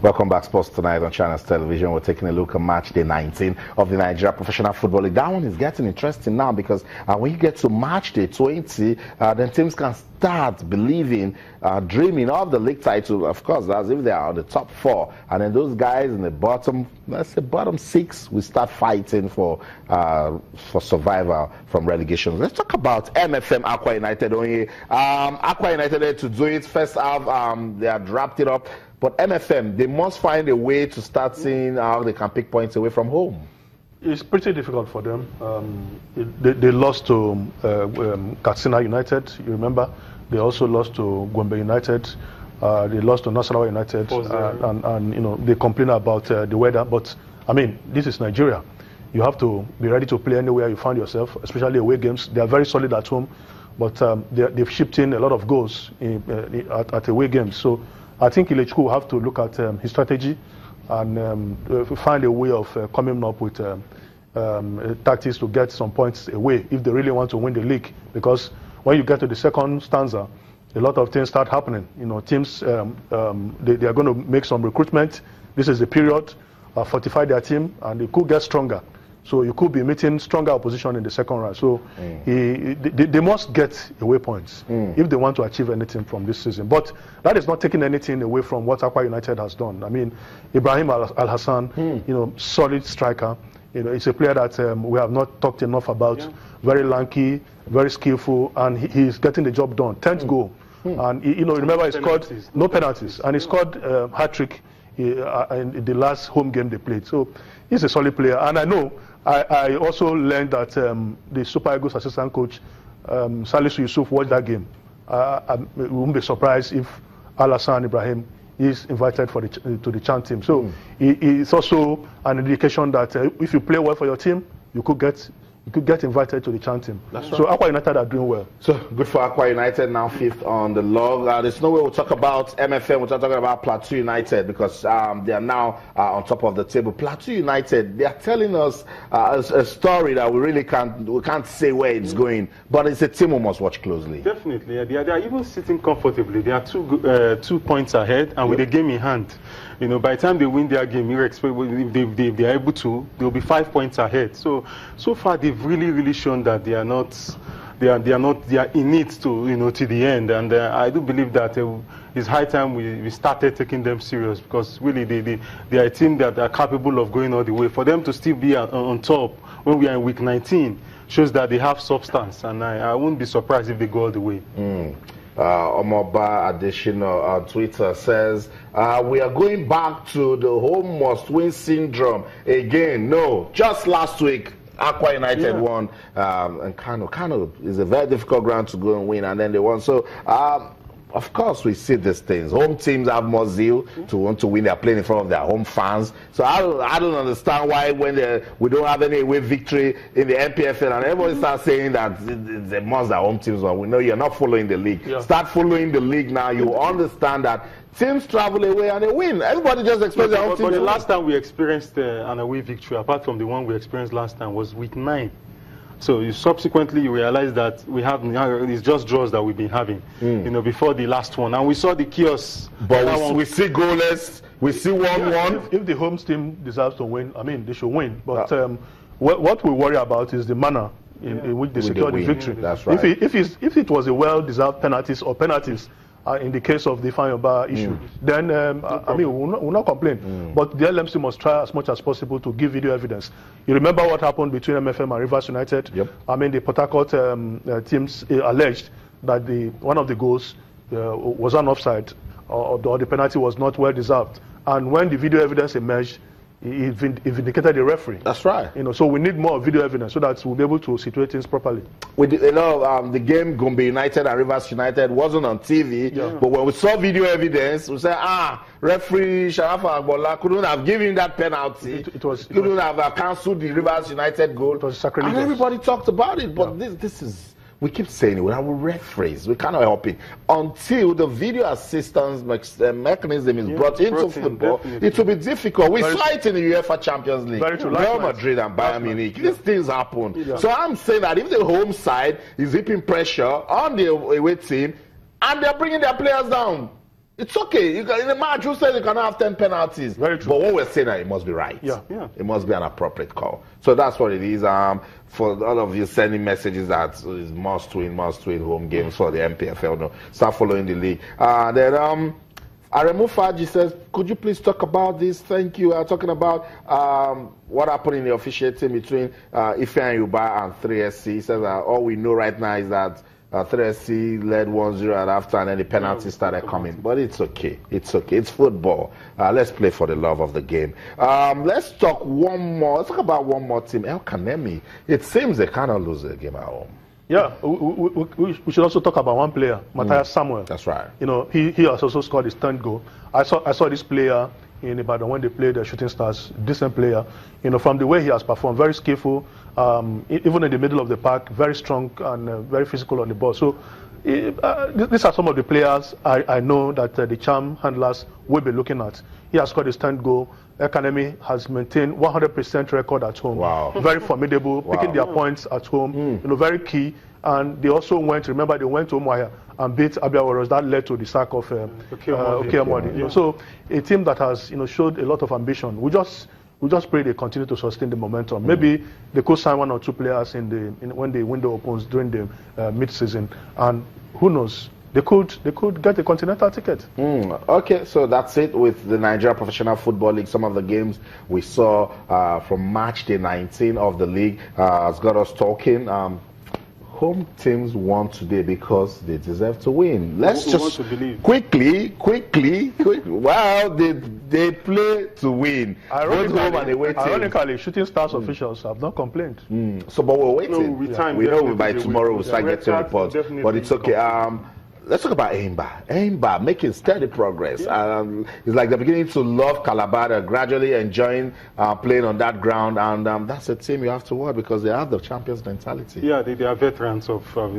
Welcome back, Sports Tonight on Channels Television. We're taking a look at match day 19 of the Nigeria Professional Football League. That one is getting interesting now because when you get to match day 20, then teams can start believing, dreaming of the league title. Of course, that's if they are on the top 4. And then those guys in the bottom, let's say bottom 6, we start fighting for survival from relegation. Let's talk about MFM Aqua United. Aqua United to do it. First half, they had wrapped it up. But MFM, they must find a way to start seeing how they can pick points away from home. It's pretty difficult for them. They lost to Katsina United, you remember. They also lost to Gombe United. They lost to Nasarawa United. And you know, they complain about the weather. But, I mean, this is Nigeria. You have to be ready to play anywhere you find yourself, especially away games. They are very solid at home. But they've shipped in a lot of goals at away games. So I think Ilechku will have to look at his strategy and find a way of coming up with tactics to get some points away if they really want to win the league. Because when you get to the second stanza, a lot of things start happening. You know, teams, they are going to make some recruitment. This is the period, fortify their team, and they could get stronger. So you could be meeting stronger opposition in the second round. So they must get away points if they want to achieve anything from this season. But that is not taking anything away from what Aqua United has done. I mean, Ibrahim Al-Hassan, you know, solid striker. You know, it's a player that we have not talked enough about. Yeah. Very lanky, very skillful, and he's getting the job done. 10th goal. And, you know, remember he scored no penalties. And he scored hat-trick in the last home game they played. So he's a solid player. And I know, I also learned that the Super Eagles assistant coach, Salisu Yusuf, watched that game. I wouldn't be surprised if Al-Hassan Ibrahim is invited for to the CHAN team. So it's also an indication that if you play well for your team, you could get invited to the CHAN team. That's right. So Aqua United are doing well. So good for Aqua United, now 5th on the log. There's no way we'll talk about MFM. We're talking about Plateau United because they are now on top of the table. Plateau United, they are telling us a story that we can't say where it's going, but it's a team we must watch closely. Definitely, they are even sitting comfortably. They are 2 points ahead, and with the game in hand. You know, by the time they win their game, you expect if they are able to, they'll be 5 points ahead. So far they've really shown that they are in it to the end. And I do believe that it's high time we started taking them serious, because really they are a team that are capable of going all the way. For them to still be on top when we are in week 19 shows that they have substance, and I wouldn't be surprised if they go all the way. Omoba Additional on Twitter says, we are going back to the home must win syndrome again. No, just last week Aqua United won, and Kano is a very difficult ground to go and win, and then they won. So of course we see these things. Home teams have more zeal to want to win. They're playing in front of their home fans. So I don't understand why when we don't have any away victory in the NPFL and everybody starts saying that it's a must that home teams win. We know you're not following the league. Yeah. Start following the league now. You understand that teams travel away and they win. Everybody just expects their home team. But the last time we experienced an away victory, apart from the one we experienced last time, was week 9. So subsequently you realize that it's just draws that we've been having, you know, before the last one. And we saw the chaos. But we see goalless, we see 1-1. If the home team deserves to win, I mean, they should win. But what we worry about is the manner in which they secure the victory. That's right. If it was a well-deserved penalties, in the case of the Fanyoba issue, then I mean, we'll not complain. But the LMC must try as much as possible to give video evidence. You remember what happened between MFM and Rivers United? Yep. I mean, the Port Harcourt teams alleged that one of the goals was an offside, or the penalty was not well deserved. And when the video evidence emerged, it vindicated the referee. That's right. You know, so we need more video evidence so that we'll be able to situate things properly. The game Gombe United and Rivers United wasn't on TV, but when we saw video evidence, we said, referee Sharafa Agbola couldn't have given that penalty. Couldn't have cancelled the Rivers United goal. It was sacrilegious. And everybody talked about it, but this is. We keep saying it, we have referees, we cannot help it. Until the video assistance mechanism is brought into football, it will be difficult. We saw it in the UEFA Champions League. Real Madrid and Bayern Munich. These things happen. Yeah. So I'm saying that if the home side is heaping pressure on the away team, and they're bringing their players down, It's okay. You can, in a match, who said you cannot have 10 penalties? Very true. But what we're saying that it must be right. Yeah. It must be an appropriate call. So that's what it is. For all of you sending messages that is must win home games for the NPFL. No, start following the league. Then Aremu Faji says, could you please talk about this? Thank you. Talking about what happened in the officiating between Ife and Yuba and 3SC. He says all we know right now is that 3SC led 1-0 at after, and then the penalty started coming. But it's okay. It's okay. It's football. Let's play for the love of the game. Let's talk one more. Let's talk about one more team. El Kanemi. It seems they cannot lose the game at home. Yeah, we should also talk about one player, Matthias Samuel. That's right. You know, he has also scored his 10th goal. I saw this player in Ibadan when they played the Shooting Stars. Decent player. You know, from the way he has performed, very skillful. Even in the middle of the park, very strong and very physical on the ball. So these are some of the players I know that the charm handlers will be looking at. He has scored his 10th goal. Academy has maintained 100% record at home. Wow. Very formidable, picking their points at home. You know, very key. And they also went to Umuahia and beat Abia Warriors. That led to the sack of Okeamodi. So a team that has showed a lot of ambition. We just pray they continue to sustain the momentum. Maybe they could sign 1 or 2 players when the window opens during the mid-season, and who knows, they could get a continental ticket. Okay, so that's it with the Nigeria Professional Football League. Some of the games we saw from Matchday 19 of the league has got us talking. Home teams won today because they deserve to win. Let's just quickly. Well, they play to win. Ironically, Shooting Stars officials have not complained. So, but we're waiting. We know by tomorrow we'll start getting reports. But it's okay. Let's talk about Aimba making steady progress. It's like they're beginning to love Calabar. They're gradually enjoying playing on that ground, and that's a team you have to watch because they have the champions mentality. Yeah, they are veterans of the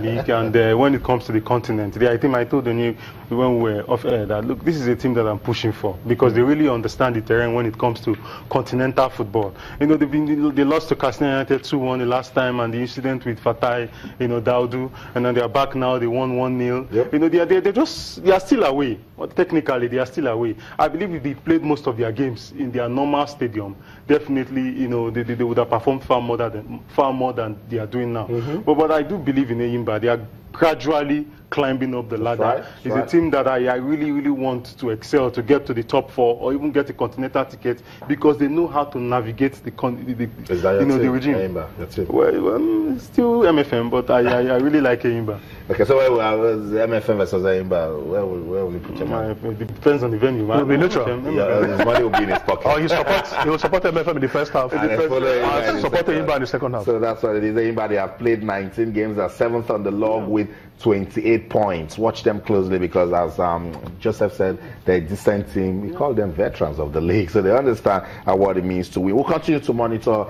league, and when it comes to the continent, I think I told you when we were off air that look, this is a team that I'm pushing for because they really understand the terrain when it comes to continental football. You know, they lost to Katsina United 2-1 the last time, and the incident with Fatai, Daudu, and then they are back now. They won 1-0. Yep. You know, they are still away. Well, technically, they are still away. I believe if they played most of their games in their normal stadium, definitely, they would have performed far more than they are doing now. But I do believe in Aimba. They are gradually climbing up the ladder. It's a team that I really want to excel, to get to the top 4 or even get a continental ticket because they know how to navigate the regime. Aimba, that's it. Well, still MFM, but I really like Aimba. Okay, so where was MFM versus Aimba? Where will you put your money? It depends on the venue, man. It will be neutral. His money will be in his pocket. Oh, he will support MFM in the first half. And support Aimba in the second half. So that's what it is. Aimba, they have played 19 games. They're 7th on the log with 28 points. Watch them closely because, as Joseph said, they're a decent team. We call them veterans of the league, so they understand what it means to win. We'll continue to monitor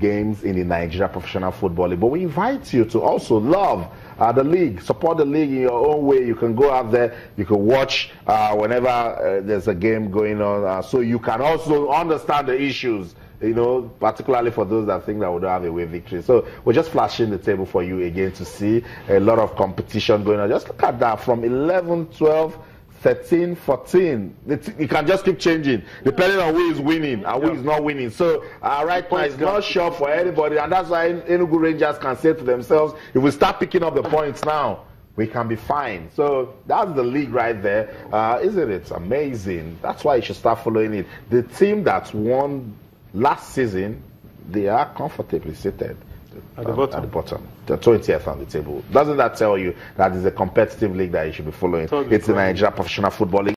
games in the Nigeria Professional Football League, but we invite you to also love the league, support the league in your own way. You can go out there, you can watch whenever there's a game going on, so you can also understand the issues. Particularly for those that think that we don't have away victory. So we're just flashing the table for you again to see a lot of competition going on. Just look at that from 11, 12, 13, 14. It can just keep changing depending on who is winning and who is not winning. So right now it's not sure for anybody, and that's why Enugu Rangers can say to themselves, if we start picking up the points now, we can be fine. So that's the league right there. Isn't it amazing? That's why you should start following it. The team that won last season, they are comfortably seated at the bottom. The 20th on the table. Doesn't that tell you that it's a competitive league that you should be following? It's the Nigeria Professional Football League.